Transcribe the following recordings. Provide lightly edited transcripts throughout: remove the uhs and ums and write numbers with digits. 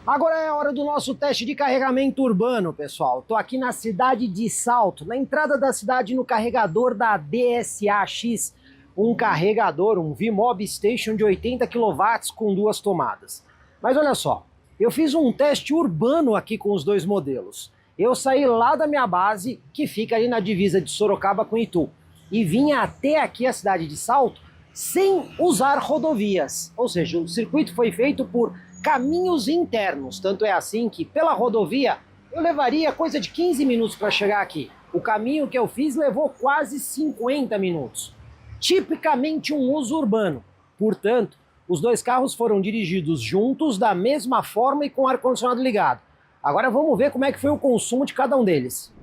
Agora é a hora do nosso teste de carregamento urbano, pessoal. Estou aqui na cidade de Salto, na entrada da cidade, no carregador da DSA-X, um carregador, um VMOB Station de 80 kW com 2 tomadas. Mas olha só, eu fiz um teste urbano aqui com os dois modelos. Eu saí lá da minha base, que fica ali na divisa de Sorocaba com Itu, e vim até aqui a cidade de Salto sem usar rodovias. Ou seja, o circuito foi feito por caminhos internos, tanto é assim que pela rodovia eu levaria coisa de 15 minutos para chegar aqui. O caminho que eu fiz levou quase 50 minutos. Tipicamente um uso urbano. Portanto, os dois carros foram dirigidos juntos, da mesma forma e com o ar-condicionado ligado. Agora vamos ver como é que foi o consumo de cada um deles.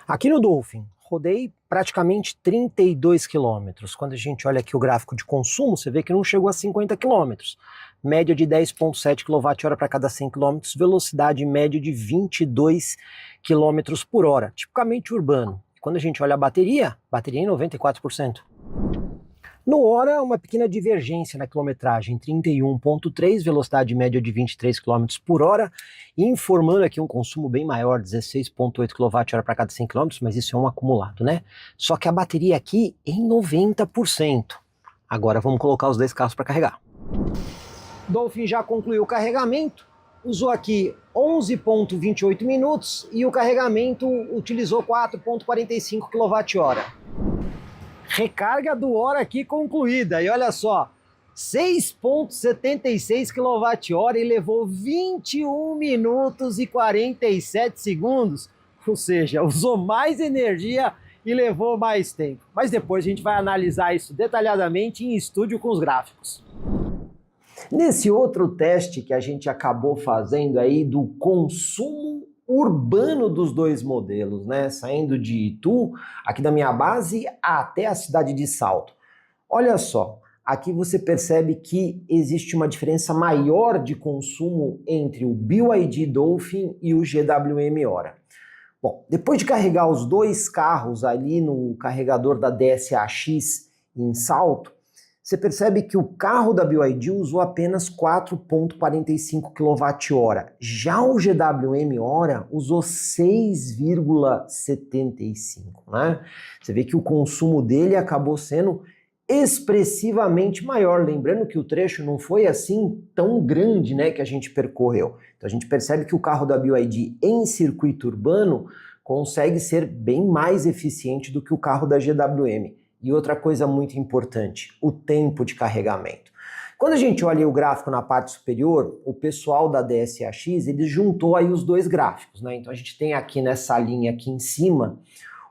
Aqui no Dolphin, rodei praticamente 32 km. Quando a gente olha aqui o gráfico de consumo, você vê que não chegou a 50 km. Média de 10,7 kWh para cada 100 km, velocidade média de 22 km por hora, tipicamente urbano. Quando a gente olha a bateria em 94%. No hora, uma pequena divergência na quilometragem, 31,3, velocidade média de 23 km por hora, informando aqui um consumo bem maior, 16,8 kWh para cada 100 km, mas isso é um acumulado, né? Só que a bateria aqui em 90%. Agora vamos colocar os dois carros para carregar. Dolphin já concluiu o carregamento, usou aqui 11,28 minutos e o carregamento utilizou 4,45 kWh. Recarga do hora aqui concluída, e olha só, 6,76 kWh e levou 21 minutos e 47 segundos, ou seja, usou mais energia e levou mais tempo. Mas depois a gente vai analisar isso detalhadamente em estúdio com os gráficos. Nesse outro teste que a gente acabou fazendo aí do consumo urbano dos dois modelos, né? Saindo de Itu, aqui da minha base, até a cidade de Salto. Olha só, aqui você percebe que existe uma diferença maior de consumo entre o BYD Dolphin e o GWM Ora. Bom, depois de carregar os dois carros ali no carregador da DSA-X em Salto, você percebe que o carro da BYD usou apenas 4,45 kWh. Já o GWM Ora usou 6,75, né? Você vê que o consumo dele acabou sendo expressivamente maior. Lembrando que o trecho não foi assim tão grande, né, que a gente percorreu. Então a gente percebe que o carro da BYD em circuito urbano consegue ser bem mais eficiente do que o carro da GWM. E outra coisa muito importante, o tempo de carregamento. Quando a gente olha o gráfico na parte superior, o pessoal da DSA-X, ele juntou aí os dois gráficos, né? Então a gente tem aqui nessa linha aqui em cima,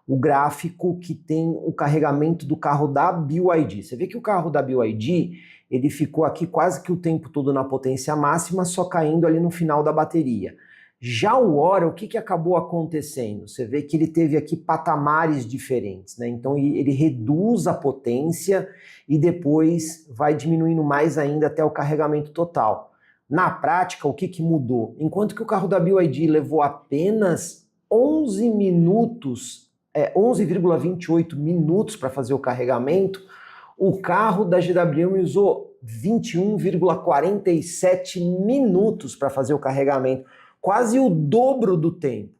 o gráfico que tem o carregamento do carro da BYD. Você vê que o carro da BYD, ele ficou aqui quase que o tempo todo na potência máxima, só caindo ali no final da bateria. Já o Ora, o que acabou acontecendo? Você vê que ele teve aqui patamares diferentes, né? Então ele reduz a potência e depois vai diminuindo mais ainda até o carregamento total. Na prática, o que mudou? Enquanto que o carro da BYD levou apenas 11 minutos, 11,28 minutos para fazer o carregamento, o carro da GWM usou 21,47 minutos para fazer o carregamento. Quase o dobro do tempo.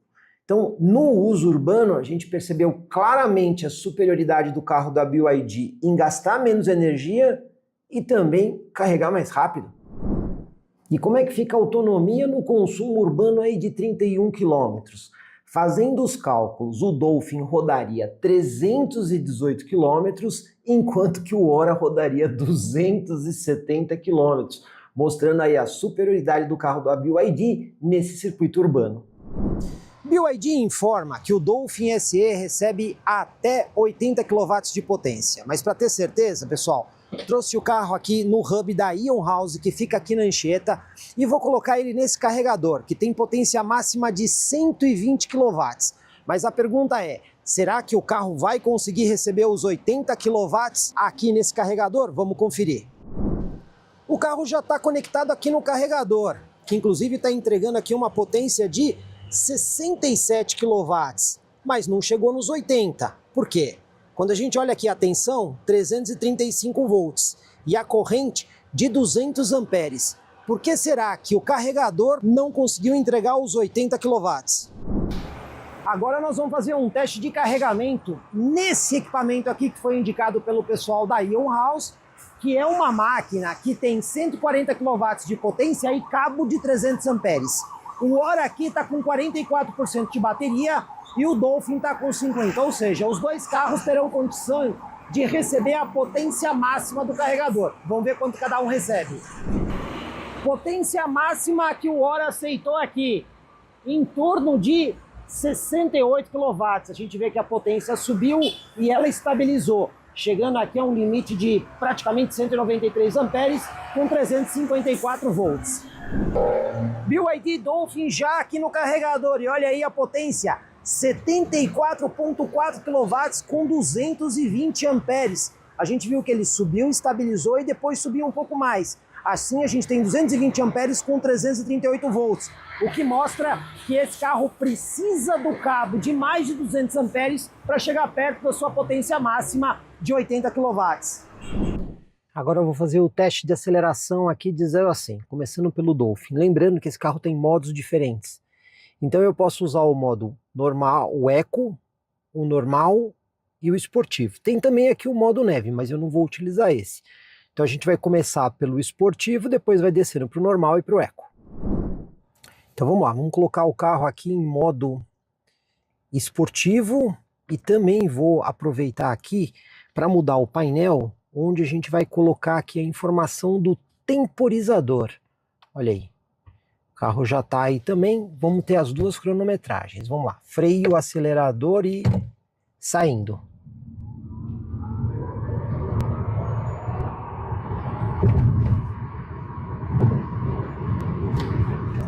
Então, no uso urbano, a gente percebeu claramente a superioridade do carro da BYD em gastar menos energia e também carregar mais rápido. E como é que fica a autonomia no consumo urbano aí de 31 km? Fazendo os cálculos, o Dolphin rodaria 318 km, enquanto que o Ora rodaria 270 km. Mostrando aí a superioridade do carro da BYD nesse circuito urbano. BYD informa que o Dolphin SE recebe até 80 kW de potência, mas para ter certeza, pessoal, trouxe o carro aqui no hub da Ion House, que fica aqui na Anchieta, e vou colocar ele nesse carregador, que tem potência máxima de 120 kW. Mas a pergunta é, será que o carro vai conseguir receber os 80 kW aqui nesse carregador? Vamos conferir. O carro já está conectado aqui no carregador, que inclusive está entregando aqui uma potência de 67 kW, mas não chegou nos 80. Por quê? Quando a gente olha aqui a tensão, 335 volts, e a corrente de 200 amperes. Por que será que o carregador não conseguiu entregar os 80 kW? Agora nós vamos fazer um teste de carregamento nesse equipamento aqui que foi indicado pelo pessoal da Ion House, que é uma máquina que tem 140 kW de potência e cabo de 300 amperes. O Ora aqui está com 44% de bateria e o Dolphin está com 50%, ou seja, os dois carros terão condição de receber a potência máxima do carregador. Vamos ver quanto cada um recebe. Potência máxima que o Ora aceitou aqui, em torno de 68 kW. A gente vê que a potência subiu e ela estabilizou, chegando aqui a um limite de praticamente 193 amperes com 354 volts. BYD Dolphin já aqui no carregador, e olha aí a potência, 74,4 kW com 220 amperes. A gente viu que ele subiu, estabilizou e depois subiu um pouco mais. Assim a gente tem 220 amperes com 338 volts, o que mostra que esse carro precisa do cabo de mais de 200 amperes para chegar perto da sua potência máxima de 80 kW. Agora eu vou fazer o teste de aceleração aqui de 0 a 100, começando pelo Dolphin. Lembrando que esse carro tem modos diferentes. Então eu posso usar o modo normal, o Eco, o normal e o esportivo. Tem também aqui o modo neve, mas eu não vou utilizar esse. Então a gente vai começar pelo esportivo, depois vai descendo para o normal e para o Eco. Então vamos lá, vamos colocar o carro aqui em modo esportivo e também vou aproveitar aqui para mudar o painel, onde a gente vai colocar aqui a informação do temporizador. Olha aí, o carro já está aí também, vamos ter as duas cronometragens. Vamos lá, freio, acelerador e saindo.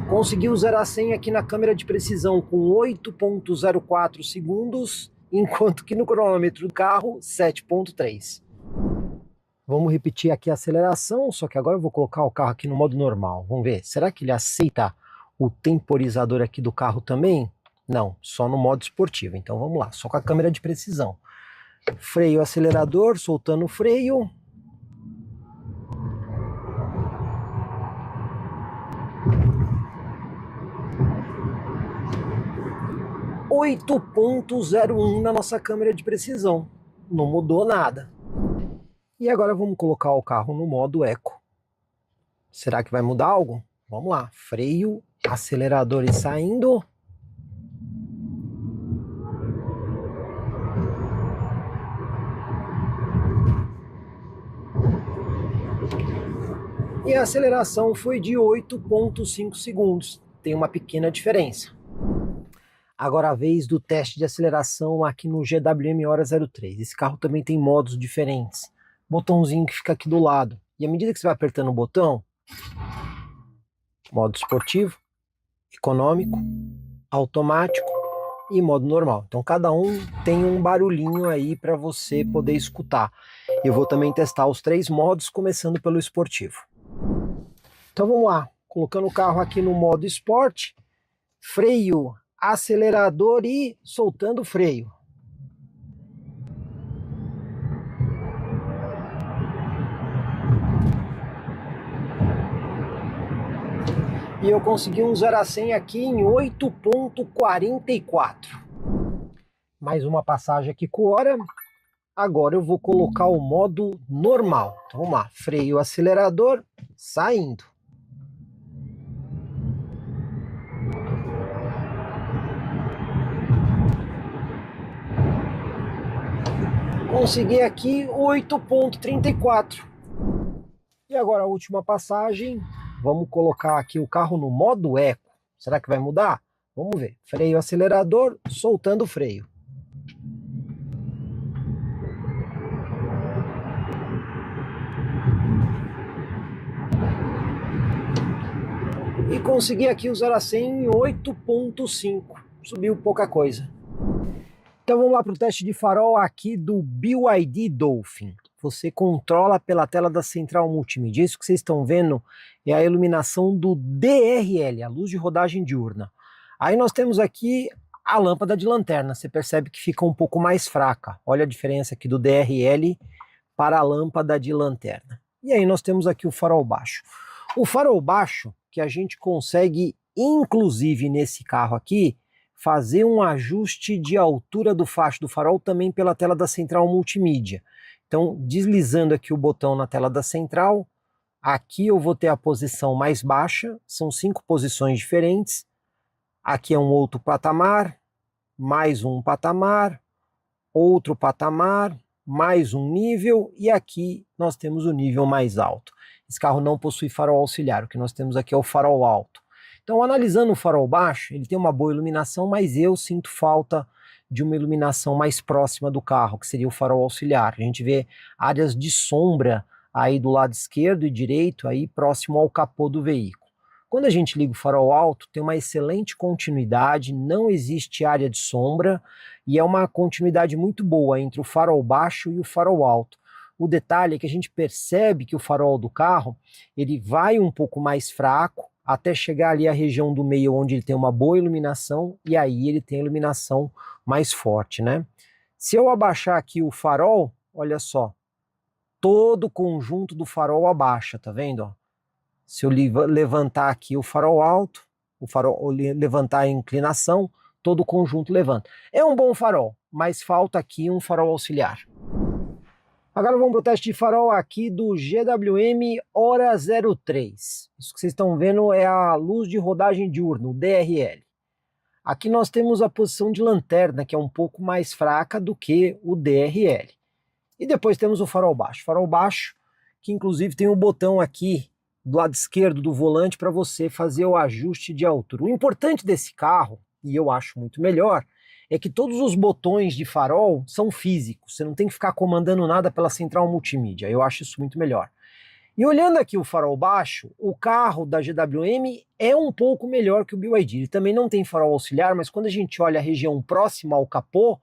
Consegui o 0 a 100 aqui na câmera de precisão com 8,04 segundos, enquanto que no cronômetro do carro 7,3. Vamos repetir aqui a aceleração, só que agora eu vou colocar o carro aqui no modo normal. Vamos ver, será que ele aceita o temporizador aqui do carro também? Não, só no modo esportivo. Então vamos lá, só com a câmera de precisão. Freio, acelerador, soltando o freio. (8,01) na nossa câmera de precisão. Não mudou nada. E agora vamos colocar o carro no modo Eco. Será que vai mudar algo? Vamos lá. Freio, acelerador e saindo. E a aceleração foi de 8,5 segundos. Tem uma pequena diferença. Agora a vez do teste de aceleração aqui no GWM Ora 03. Esse carro também tem modos diferentes. Botãozinho que fica aqui do lado. E à medida que você vai apertando o botão, modo esportivo, econômico, automático e modo normal. Então cada um tem um barulhinho aí para você poder escutar. Eu vou também testar os 3 modos, começando pelo esportivo. Então vamos lá, colocando o carro aqui no modo Sport, freio, acelerador e soltando o freio. E eu consegui um 0 a 100 aqui em 8,44. Mais uma passagem aqui com hora. Agora eu vou colocar o modo normal. Então vamos lá, freio, acelerador, saindo. Consegui aqui 8,34. E agora a última passagem, vamos colocar aqui o carro no modo Eco. Será que vai mudar? Vamos ver. Freio, acelerador, soltando o freio. E consegui aqui o 0 a 100 em 8,5. Subiu pouca coisa. Então vamos lá para o teste de farol aqui do BYD Dolphin. Você controla pela tela da central multimídia. Isso que vocês estão vendo é a iluminação do DRL, a luz de rodagem diurna. Aí nós temos aqui a lâmpada de lanterna. Você percebe que fica um pouco mais fraca. Olha a diferença aqui do DRL para a lâmpada de lanterna. E aí nós temos aqui o farol baixo. O farol baixo, que a gente consegue, inclusive nesse carro aqui, fazer um ajuste de altura do facho do farol também pela tela da central multimídia. Então, deslizando aqui o botão na tela da central, aqui eu vou ter a posição mais baixa, são 5 posições diferentes. Aqui é um outro patamar, mais um patamar, outro patamar, mais um nível, e aqui nós temos o nível mais alto. Esse carro não possui farol auxiliar, o que nós temos aqui é o farol alto. Então, analisando o farol baixo, ele tem uma boa iluminação, mas eu sinto falta de uma iluminação mais próxima do carro, que seria o farol auxiliar. A gente vê áreas de sombra aí do lado esquerdo e direito, aí próximo ao capô do veículo. Quando a gente liga o farol alto, tem uma excelente continuidade, não existe área de sombra e é uma continuidade muito boa entre o farol baixo e o farol alto. O detalhe é que a gente percebe que o farol do carro, ele vai um pouco mais fraco, até chegar ali à região do meio onde ele tem uma boa iluminação e aí ele tem a iluminação mais forte, né? Se eu abaixar aqui o farol, olha só, todo o conjunto do farol abaixa, tá vendo? Ó? Se eu levantar aqui o farol alto, levantar a inclinação, todo o conjunto levanta. É um bom farol, mas falta aqui um farol auxiliar. Agora vamos para o teste de farol aqui do GWM Hora 03. Isso que vocês estão vendo é a luz de rodagem diurna, o DRL. Aqui nós temos a posição de lanterna, que é um pouco mais fraca do que o DRL. E depois temos o farol baixo. Farol baixo, que inclusive tem um botão aqui do lado esquerdo do volante para você fazer o ajuste de altura. O importante desse carro, e eu acho muito melhor, é que todos os botões de farol são físicos, você não tem que ficar comandando nada pela central multimídia, eu acho isso muito melhor. E olhando aqui o farol baixo, o carro da GWM é um pouco melhor que o BYD, ele também não tem farol auxiliar, mas quando a gente olha a região próxima ao capô,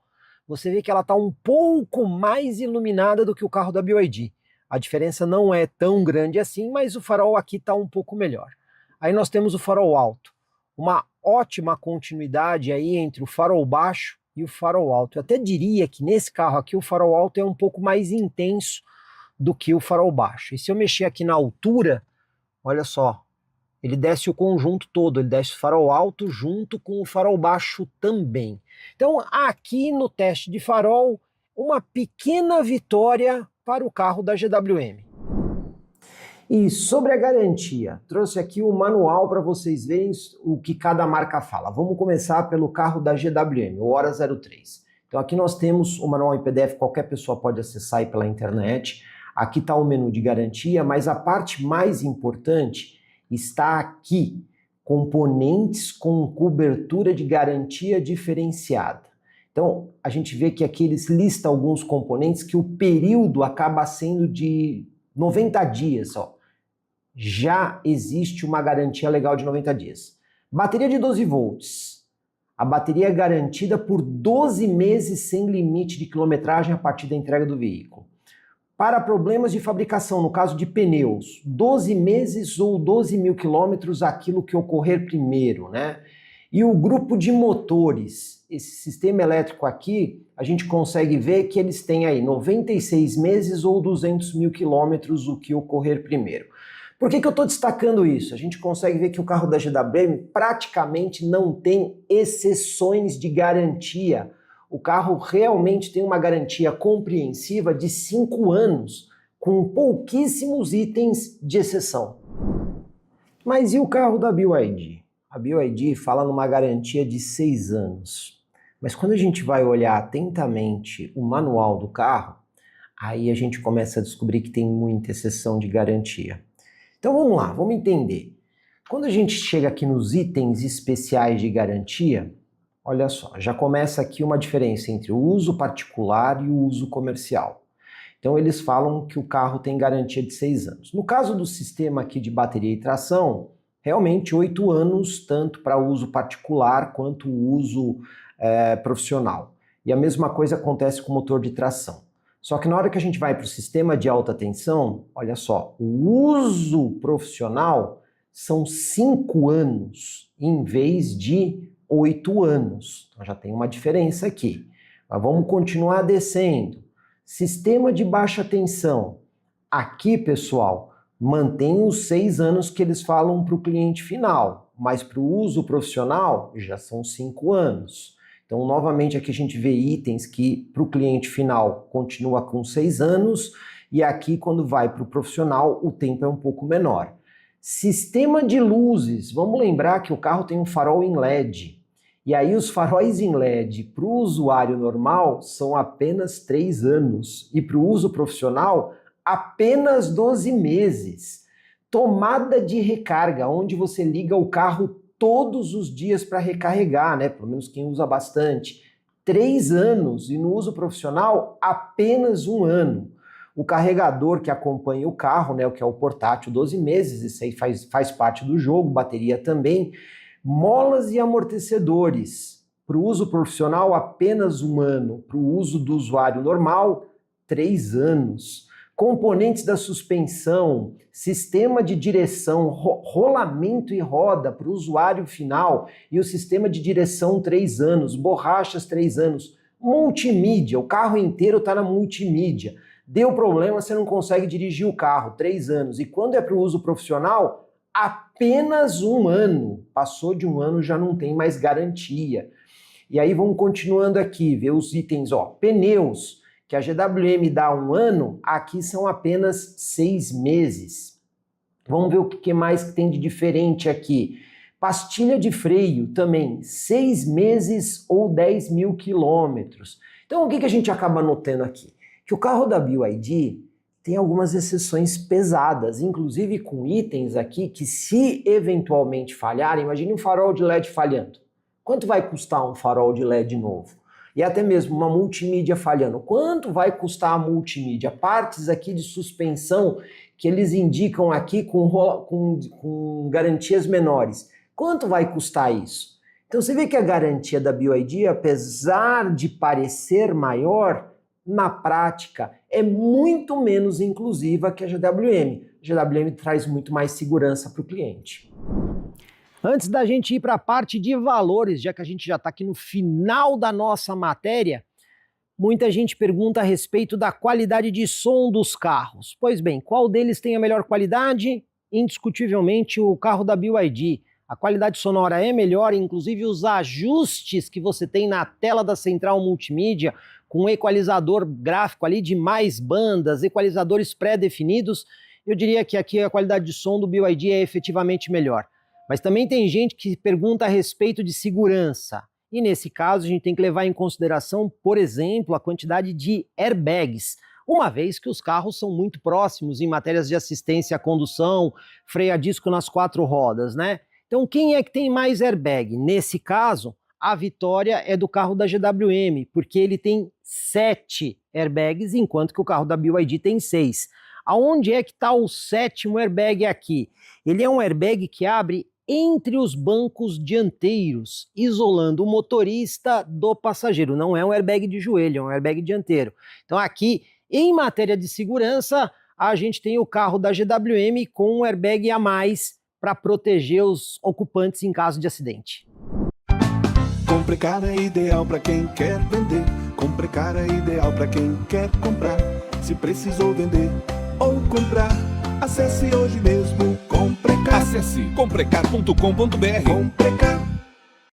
você vê que ela está um pouco mais iluminada do que o carro da BYD. A diferença não é tão grande assim, mas o farol aqui está um pouco melhor. Aí nós temos o farol alto, uma ótima continuidade aí entre o farol baixo e o farol alto. Eu até diria que nesse carro aqui o farol alto é um pouco mais intenso do que o farol baixo. E se eu mexer aqui na altura, olha só, ele desce o conjunto todo, ele desce o farol alto junto com o farol baixo também. Então aqui no teste de farol, uma pequena vitória para o carro da GWM. E sobre a garantia, trouxe aqui o manual para vocês verem o que cada marca fala. Vamos começar pelo carro da GWM, o Hora 03. Então aqui nós temos o manual em PDF, qualquer pessoa pode acessar aí pela internet. Aqui está o menu de garantia, mas a parte mais importante está aqui, componentes com cobertura de garantia diferenciada. Então a gente vê que aqui eles listam alguns componentes que o período acaba sendo de 90 dias, ó. Já existe uma garantia legal de 90 dias. Bateria de 12 volts. A bateria é garantida por 12 meses sem limite de quilometragem a partir da entrega do veículo. Para problemas de fabricação, no caso de pneus, 12 meses ou 12 mil quilômetros, aquilo que ocorrer primeiro, né? E o grupo de motores, esse sistema elétrico aqui, a gente consegue ver que eles têm aí 96 meses ou 200 mil quilômetros, o que ocorrer primeiro. Por que eu estou destacando isso? A gente consegue ver que o carro da GWM praticamente não tem exceções de garantia. O carro realmente tem uma garantia compreensiva de 5 anos, com pouquíssimos itens de exceção. Mas e o carro da BYD? A BYD fala numa garantia de 6 anos. Mas quando a gente vai olhar atentamente o manual do carro, aí a gente começa a descobrir que tem muita exceção de garantia. Então vamos lá, vamos entender. Quando a gente chega aqui nos itens especiais de garantia, olha só, já começa aqui uma diferença entre o uso particular e o uso comercial. Então eles falam que o carro tem garantia de 6 anos. No caso do sistema aqui de bateria e tração, realmente 8 anos, tanto para uso particular quanto o uso profissional. E a mesma coisa acontece com o motor de tração. Só que na hora que a gente vai para o sistema de alta tensão, olha só, o uso profissional são 5 anos em vez de 8 anos. Então já tem uma diferença aqui. Mas vamos continuar descendo. Sistema de baixa tensão. Aqui, pessoal, Mantém os 6 anos que eles falam para o cliente final, mas para o uso profissional já são 5 anos. Então, novamente, aqui a gente vê itens que para o cliente final continua com 6 anos, e aqui quando vai para o profissional o tempo é um pouco menor. Sistema de luzes, vamos lembrar que o carro tem um farol em LED, e aí os faróis em LED para o usuário normal são apenas 3 anos, e para o uso profissional apenas 12 meses. Tomada de recarga, onde você liga o carro todos os dias para recarregar, né? Pelo menos quem usa bastante. 3 anos, e no uso profissional, apenas 1 ano. O carregador que acompanha o carro, né? O que é o portátil, 12 meses, isso aí faz parte do jogo, bateria também. Molas e amortecedores. Para o uso profissional, apenas 1 ano. Para o uso do usuário normal, 3 anos. Componentes da suspensão, sistema de direção, rolamento e roda para o usuário final e o sistema de direção 3 anos, borrachas 3 anos, multimídia, o carro inteiro está na multimídia. Deu problema, você não consegue dirigir o carro, 3 anos. E quando é para o uso profissional, apenas 1 ano. Passou de 1 ano, já não tem mais garantia. E aí vamos continuando aqui, ver os itens, ó, pneus, que a GWM dá 1 ano, aqui são apenas 6 meses. Vamos ver o que mais que tem de diferente aqui. Pastilha de freio também, 6 meses ou 10 mil quilômetros. Então o que a gente acaba notando aqui? Que o carro da BYD tem algumas exceções pesadas, inclusive com itens aqui que se eventualmente falharem, imagine um farol de LED falhando. Quanto vai custar um farol de LED novo? E até mesmo uma multimídia falhando. Quanto vai custar a multimídia? Partes aqui de suspensão que eles indicam aqui com garantias menores. Quanto vai custar isso? Então você vê que a garantia da BYD, apesar de parecer maior, na prática é muito menos inclusiva que a GWM. A GWM traz muito mais segurança para o cliente. Antes da gente ir para a parte de valores, já que a gente já está aqui no final da nossa matéria, muita gente pergunta a respeito da qualidade de som dos carros. Pois bem, qual deles tem a melhor qualidade? Indiscutivelmente o carro da BYD. A qualidade sonora é melhor, inclusive os ajustes que você tem na tela da central multimídia, com um equalizador gráfico ali de mais bandas, equalizadores pré-definidos, eu diria que aqui a qualidade de som do BYD é efetivamente melhor. Mas também tem gente que pergunta a respeito de segurança. E nesse caso a gente tem que levar em consideração, por exemplo, a quantidade de airbags, uma vez que os carros são muito próximos em matérias de assistência à condução, freio a disco nas 4 rodas, né? Então quem é que tem mais airbag? Nesse caso, a vitória é do carro da GWM, porque ele tem 7 airbags, enquanto que o carro da BYD tem 6. Aonde é que está o 7º airbag aqui? Ele é um airbag que abre entre os bancos dianteiros, isolando o motorista do passageiro. Não é um airbag de joelho, é um airbag dianteiro. Então aqui, em matéria de segurança, a gente tem o carro da GWM com um airbag a mais para proteger os ocupantes em caso de acidente. Comprecar é ideal para quem quer vender. Comprecar é ideal para quem quer comprar. Se precisou vender ou comprar, acesse hoje mesmo Comprecar. Acesse comprecar.com.br. Comprecar.